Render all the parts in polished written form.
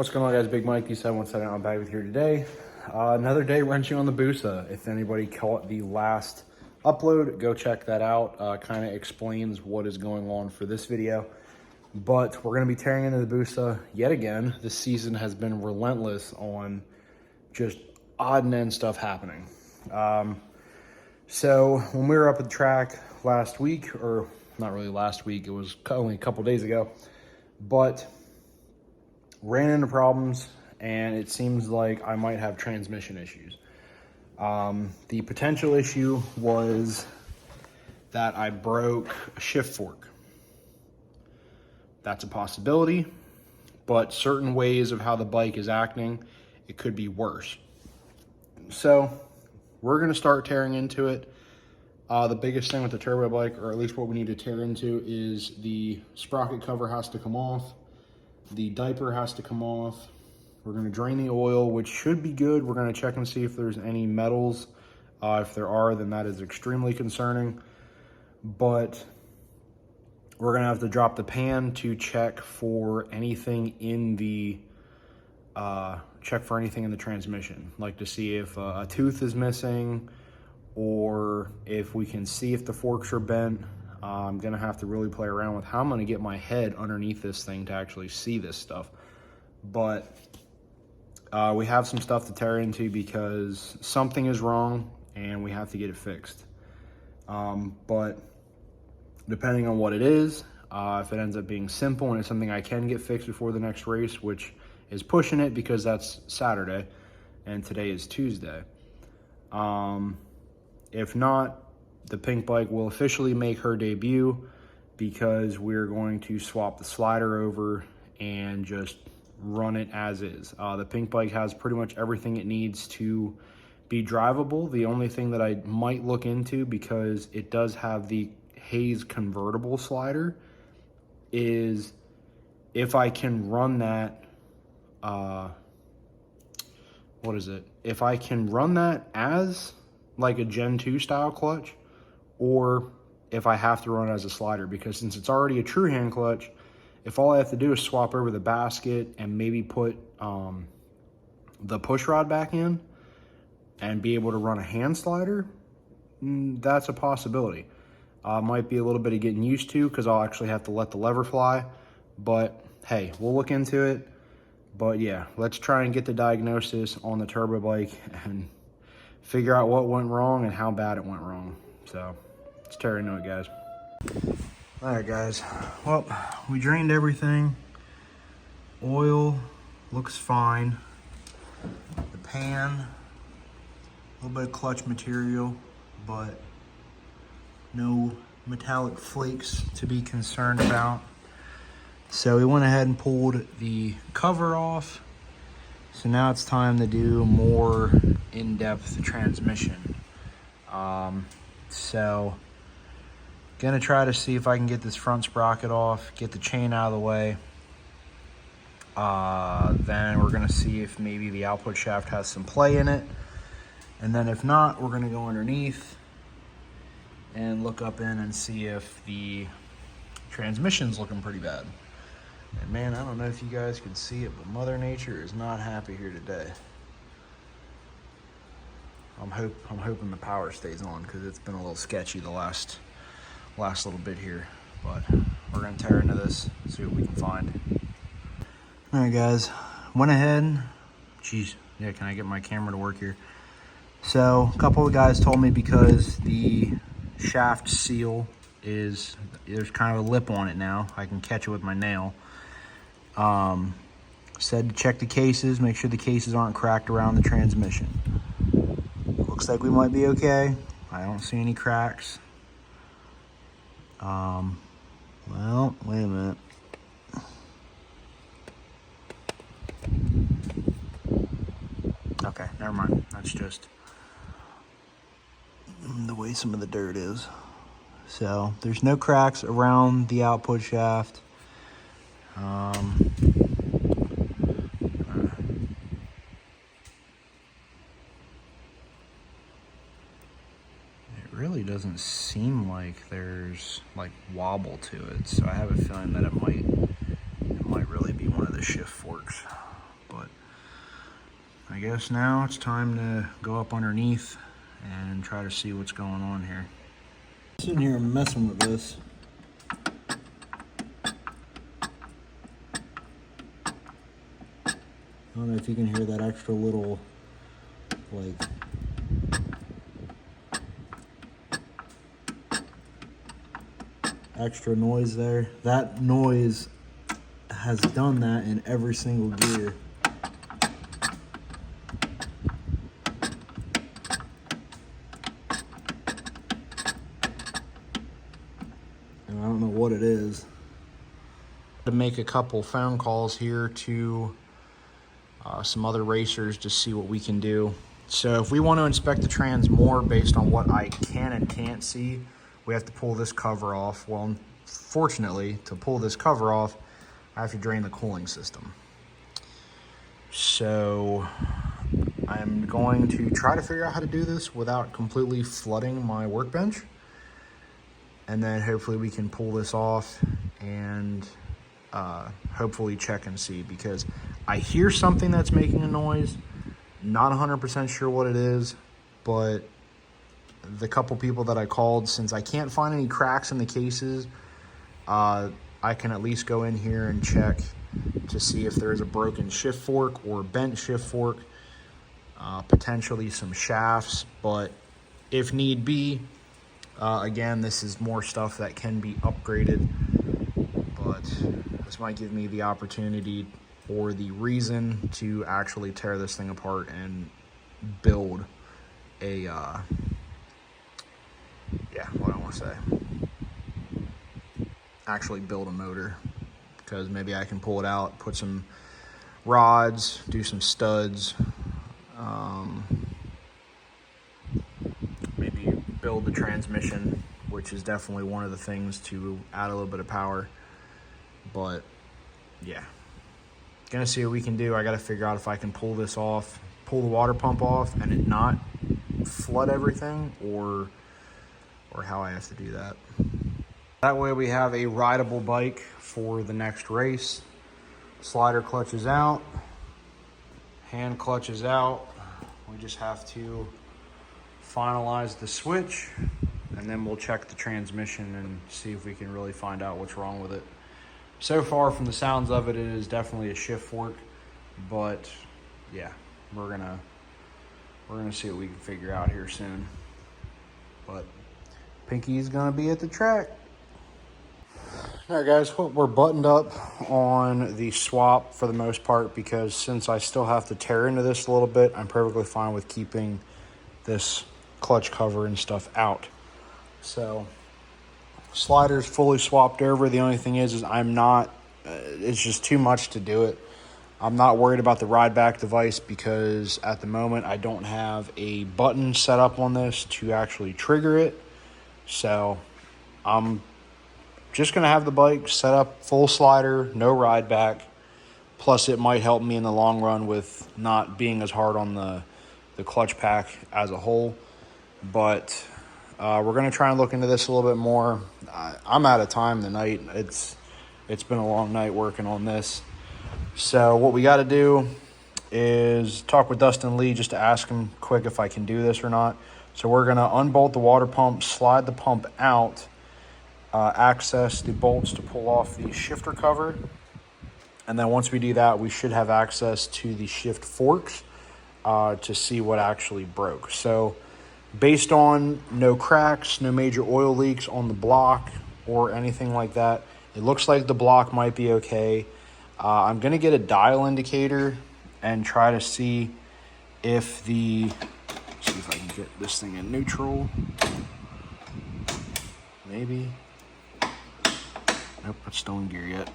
What's going on, guys? Big Mikey 717 out. I'm back with you here today. Another day wrenching on the busa. If anybody caught the last upload, go check that out. Kind of explains what is going on for this video. But we're going to be tearing into the busa yet again. This season has been relentless on just odd and end stuff happening. So when we were up at the track last week, or not really last week, it was only a couple days ago, but ran into problems, and it seems like I might have transmission issues. The potential issue was that I broke a shift fork. That's a possibility, but certain ways of how the bike is acting, it could be worse. So we're gonna start tearing into it. The biggest thing with the turbo bike, or at least what we need to tear into, is the sprocket cover has to come off. The diaper has to come off. We're going to drain the oil, which should be good. We're going to check and see if there's any metals. If there are, then that is extremely concerning. But we're going to have to drop the pan to check for anything in the transmission, like to see if a tooth is missing, or if we can see if the forks are bent. I'm gonna have to really play around with how I'm gonna get my head underneath this thing to actually see this stuff. But we have some stuff to tear into because something is wrong and we have to get it fixed. But depending on what it is, if it ends up being simple and it's something I can get fixed before the next race, which is pushing it because that's Saturday and today is Tuesday. If not, the pink bike will officially make her debut because we're going to swap the slider over and just run it as is. The pink bike has pretty much everything it needs to be drivable. The only thing that I might look into, because it does have the Hayes convertible slider, is if I can run that, if I can run that as like a Gen 2 style clutch, or if I have to run it as a slider, because since it's already a true hand clutch, if all I have to do is swap over the basket and maybe put the push rod back in and be able to run a hand slider, that's a possibility. Might be a little bit of getting used to, because I'll actually have to let the lever fly, but hey, we'll look into it. But yeah, let's try and get the diagnosis on the turbo bike and figure out what went wrong and how bad it went wrong. So let's tear into it, guys. All right, guys. Well, we drained everything. Oil looks fine. The pan, a little bit of clutch material, but no metallic flakes to be concerned about. So we went ahead and pulled the cover off. So now it's time to do more in-depth transmission. So gonna try to see if I can get this front sprocket off, get the chain out of the way. Then we're gonna see if maybe the output shaft has some play in it. And then if not, we're gonna go underneath and look up in and see if the transmission's looking pretty bad. And man, I don't know if you guys can see it, but Mother Nature is not happy here today. I'm hoping the power stays on, because it's been a little sketchy the last little bit here. But we're gonna tear into this, see what we can find. All right, guys, went ahead. Geez, yeah, can I get my camera to work here? So a couple of guys told me, because the shaft seal there's kind of a lip on it now, I can catch it with my nail. Said to check the cases, make sure the cases aren't cracked around the transmission. Looks like we might be okay. I don't see any cracks. Well, wait a minute. Okay, never mind. That's just the way some of the dirt is. So there's no cracks around the output shaft. It really doesn't seem like there's like wobble to it, so I have a feeling that it might really be one of the shift forks. guess now it's time to go up underneath and try to see what's going on here. Sitting here messing with this. I don't know if you can hear that extra little, like, extra noise there. That noise has done that in every single gear. And I don't know what it is. To make a couple phone calls here to some other racers to see what we can do. So if we want to inspect the trans more based on what I can and can't see, we have to pull this cover off. Well, fortunately, to pull this cover off, I have to drain the cooling system. So I'm going to try to figure out how to do this without completely flooding my workbench. And then hopefully we can pull this off and hopefully check and see, because I hear something that's making a noise. Not 100% sure what it is, but the couple people that I called, since I can't find any cracks in the cases, I can at least go in here and check to see if there's a broken shift fork or bent shift fork, potentially some shafts. But if need be, again, this is more stuff that can be upgraded, but this might give me the opportunity or the reason to actually tear this thing apart and build a, yeah, what do I want to say? Actually build a motor, because maybe I can pull it out, put some rods, do some studs, maybe build the transmission, which is definitely one of the things to add a little bit of power. But yeah, gonna see what we can do. I gotta figure out if I can pull this off, pull the water pump off and it not flood everything, or how I have to do that. That way we have a rideable bike for the next race. Slider clutch is out, hand clutch is out. We just have to finalize the switch, and then we'll check the transmission and see if we can really find out what's wrong with it. So far, from the sounds of it, it is definitely a shift fork, but yeah, we're gonna see what we can figure out here soon. But Pinky's gonna be at the track. All right, guys, we're buttoned up on the swap for the most part, because since I still have to tear into this a little bit, I'm perfectly fine with keeping this clutch cover and stuff out. So slider's fully swapped over. The only thing is I'm not, it's just too much to do it. I'm not worried about the ride back device, because at the moment I don't have a button set up on this to actually trigger it. So I'm just going to have the bike set up full slider, no ride back. Plus it might help me in the long run with not being as hard on the clutch pack as a whole. But we're going to try and look into this a little bit more. I'm out of time tonight. It's been a long night working on this. So what we got to do is talk with Dustin Lee just to ask him quick if I can do this or not. So we're going to unbolt the water pump, slide the pump out, access the bolts to pull off the shifter cover. And then once we do that, we should have access to the shift forks to see what actually broke. So based on no cracks, no major oil leaks on the block or anything like that, it looks like the block might be okay. I'm going to get a dial indicator and try to see if see if I can get this thing in neutral. Maybe. Nope, it's still in gear yet.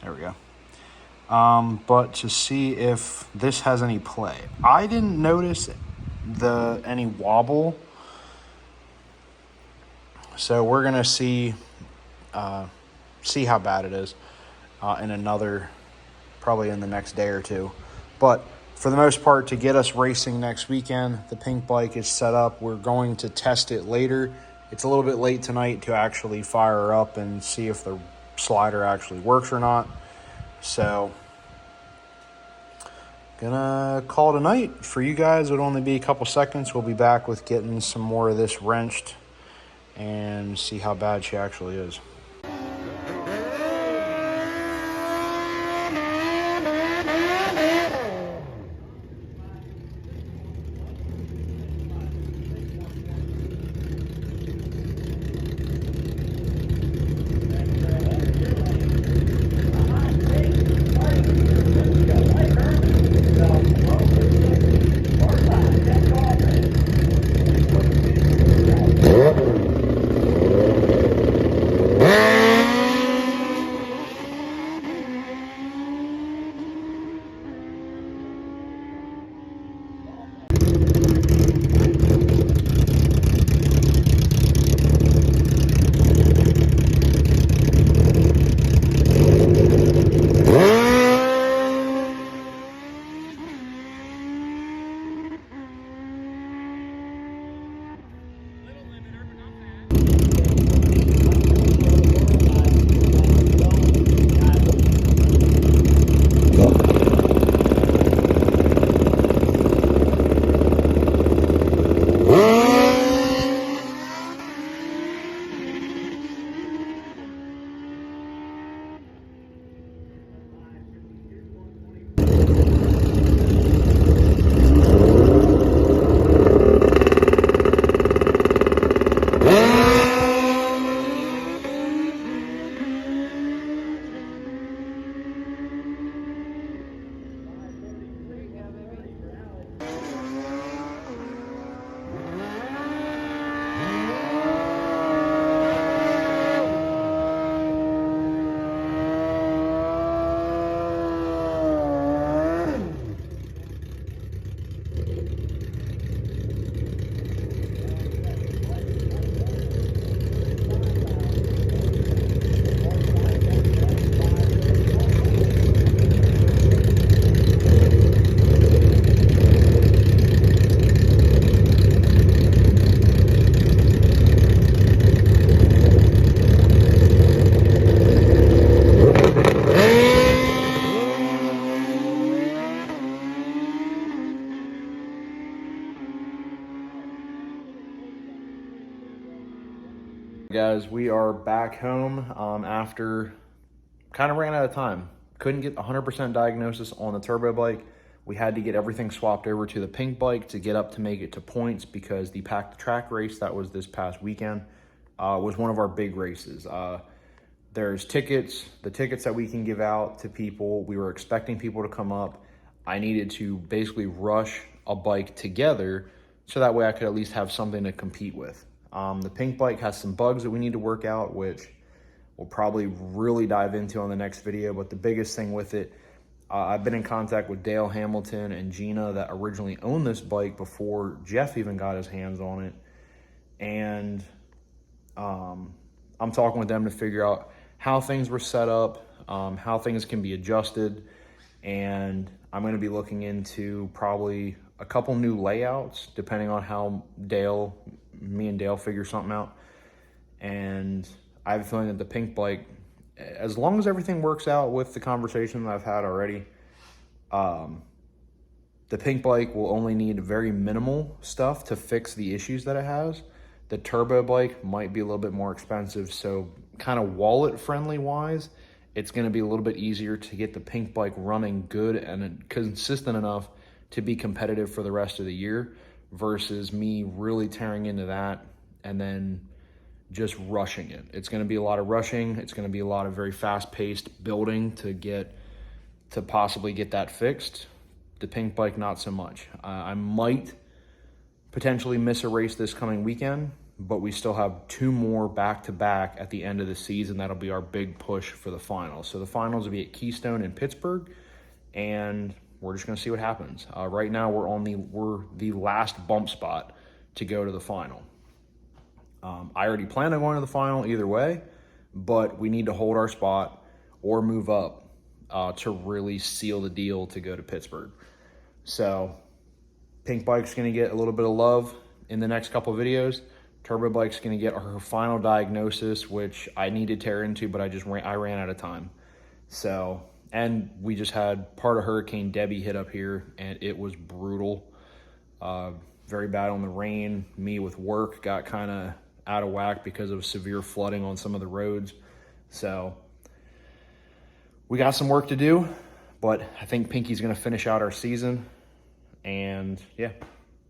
There we go. But to see if this has any play. I didn't notice any wobble. So we're gonna see how bad it is probably in the next day or two. But for the most part, to get us racing next weekend, the pink bike is set up. We're going to test it later. It's a little bit late tonight to actually fire her up and see if the slider actually works or not. So Gonna call it a night. For you guys, it'll only be a couple seconds. We'll be back with getting some more of this wrenched and see how bad she actually is. Guys, we are back home after kind of ran out of time. Couldn't get 100% diagnosis on the turbo bike. We had to get everything swapped over to the pink bike to get up to make it to points because the Pack the Track race that was this past weekend was one of our big races. There's tickets, the tickets that we can give out to people. We were expecting people to come up. I needed to basically rush a bike together so that way I could at least have something to compete with. The pink bike has some bugs that we need to work out, which we'll probably really dive into on the next video. But the biggest thing with it, I've been in contact with Dale Hamilton and Gina that originally owned this bike before Jeff even got his hands on it. And I'm talking with them to figure out how things were set up, how things can be adjusted. And I'm going to be looking into probably a couple new layouts, depending on how me and Dale figure something out. And I have a feeling that the pink bike, as long as everything works out with the conversation that I've had already, the pink bike will only need very minimal stuff to fix the issues that it has. The turbo bike might be a little bit more expensive, so kind of wallet friendly wise, it's going to be a little bit easier to get the pink bike running good and consistent enough to be competitive for the rest of the year versus me really tearing into that and then just rushing it. It's going to be a lot of rushing. It's going to be a lot of very fast-paced building to possibly get that fixed. The pink bike, not so much. I might potentially miss a race this coming weekend, but we still have 2 more back-to-back at the end of the season. That'll be our big push for the finals. So the finals will be at Keystone in Pittsburgh, and we're just going to see what happens. Right now, we're the last bump spot to go to the final. I already plan on going to the final either way, but we need to hold our spot or move up to really seal the deal to go to Pittsburgh. So pink bike's going to get a little bit of love in the next couple of videos. Turbo bike's going to get her final diagnosis, which I need to tear into, but I ran out of time. So And we just had part of Hurricane Debbie hit up here, and it was brutal. Very bad on the rain. Me with work got kind of out of whack because of severe flooding on some of the roads. So we got some work to do, but I think Pinky's going to finish out our season, and yeah,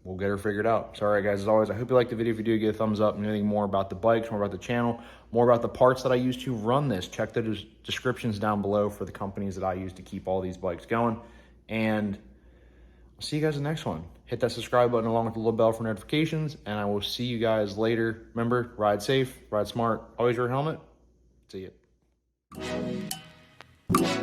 we'll get her figured out. So all right, guys, as always, I hope you liked the video. If you do, give a thumbs up. And anything more about the bikes, more about the channel, more about the parts that I use to run this, check the descriptions down below for the companies that I use to keep all these bikes going. And I'll see you guys in the next one. Hit that subscribe button along with the little bell for notifications, and I will see you guys later. Remember, ride safe, ride smart, always wear a helmet. See ya.